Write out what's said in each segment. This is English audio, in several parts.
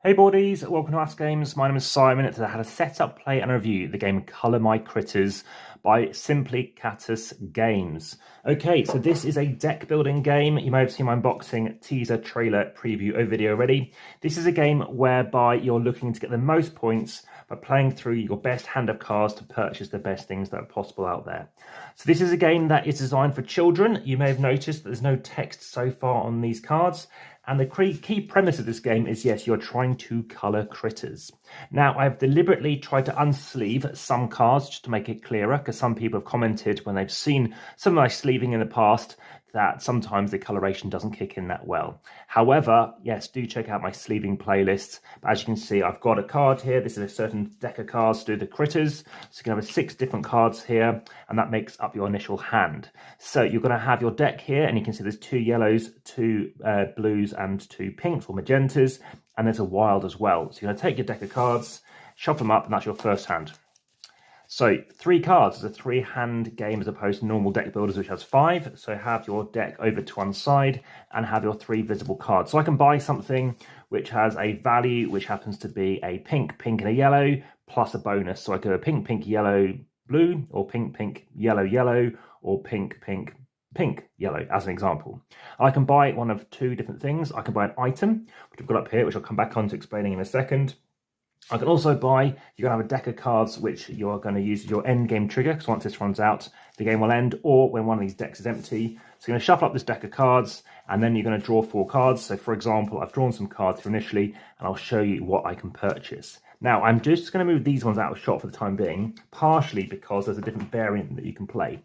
Hey boardies, welcome to AmassGames. My name is Simon, and today I had a setup, play and review the game Colour My Critters by Simplicatus Games. Okay, so this is a deck building game. You may have seen my unboxing, teaser, trailer, preview video already. This is a game whereby you're looking to get the most points by playing through your best hand of cards to purchase the best things that are possible out there. So this is a game that is designed for children. You may have noticed that there's no text so far on these cards. And the key premise of this game is, yes, you're trying to colour critters. Now, I've deliberately tried to unsleeve some cards just to make it clearer, because some people have commented when they've seen some of my sleeving in the past that sometimes the coloration doesn't kick in that well. However, yes, do check out my sleeving playlist. But as you can see, I've got a card here. This is a certain deck of cards to do the critters. So you can have 6 different cards here, and that makes up your initial hand. So you're going to have your deck here, and you can see there's 2 yellows, 2 blues, and 2 pinks or magentas, and there's a wild as well. So you're going to take your deck of cards, shuffle them up, and that's your first hand. So 3 cards is a 3-hand game as opposed to normal deck builders, which has 5. So have your deck over to one side and have your 3 visible cards. So I can buy something which has a value which happens to be a pink, pink, and a yellow plus a bonus. So I could have pink, pink, yellow, blue, or pink, pink, yellow, yellow, or pink, pink, pink, yellow, as an example. I can buy one of 2 different things. I can buy an item, which I've got up here, which I'll come back on to explaining in a second. I can also buy, you're going to have a deck of cards which you're going to use as your end game trigger, because once this runs out, the game will end, or when one of these decks is empty. So you're going to shuffle up this deck of cards, and then you're going to draw 4 cards. So for example, I've drawn some cards here initially, and I'll show you what I can purchase. Now, I'm just going to move these ones out of shot for the time being, partially because there's a different variant that you can play.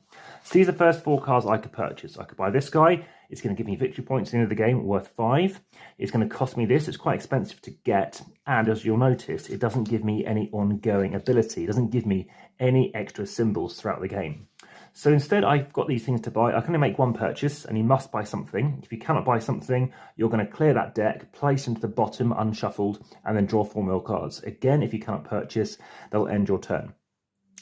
So these are the first 4 cards I could purchase. I could buy this guy. It's going to give me victory points at the end of the game, worth 5. It's going to cost me this. It's quite expensive to get. And as you'll notice, it doesn't give me any ongoing ability. It doesn't give me any extra symbols throughout the game. So instead, I've got these things to buy. I can only make 1 purchase, and you must buy something. If you cannot buy something, you're going to clear that deck, place them to the bottom unshuffled, and then draw 4 more cards. Again, if you cannot purchase, they'll end your turn.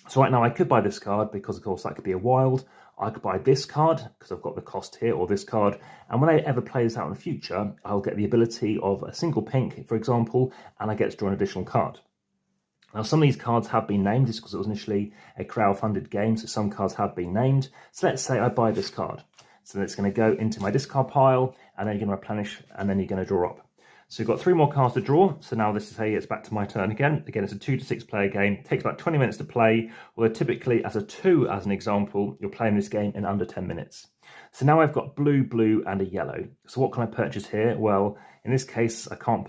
So right now, I could buy this card because, of course, that could be a wild. I could buy this card because I've got the cost here, or this card. And when I ever play this out in the future, I'll get the ability of a single pink, for example, and I get to draw an additional card. Now, some of these cards have been named just because it was initially a crowd-funded game, so some cards have been named. So let's say I buy this card. So it's going to go into my discard pile, and then you're going to replenish, and then you're going to draw up. So you've got 3 more cards to draw. So now this is how it's back to my turn again. Again, it's a 2 to 6 player game. It takes about 20 minutes to play, although typically as a 2, as an example, you're playing this game in under 10 minutes. So now I've got blue, blue, and a yellow. So what can I purchase here? Well, in this case, I can't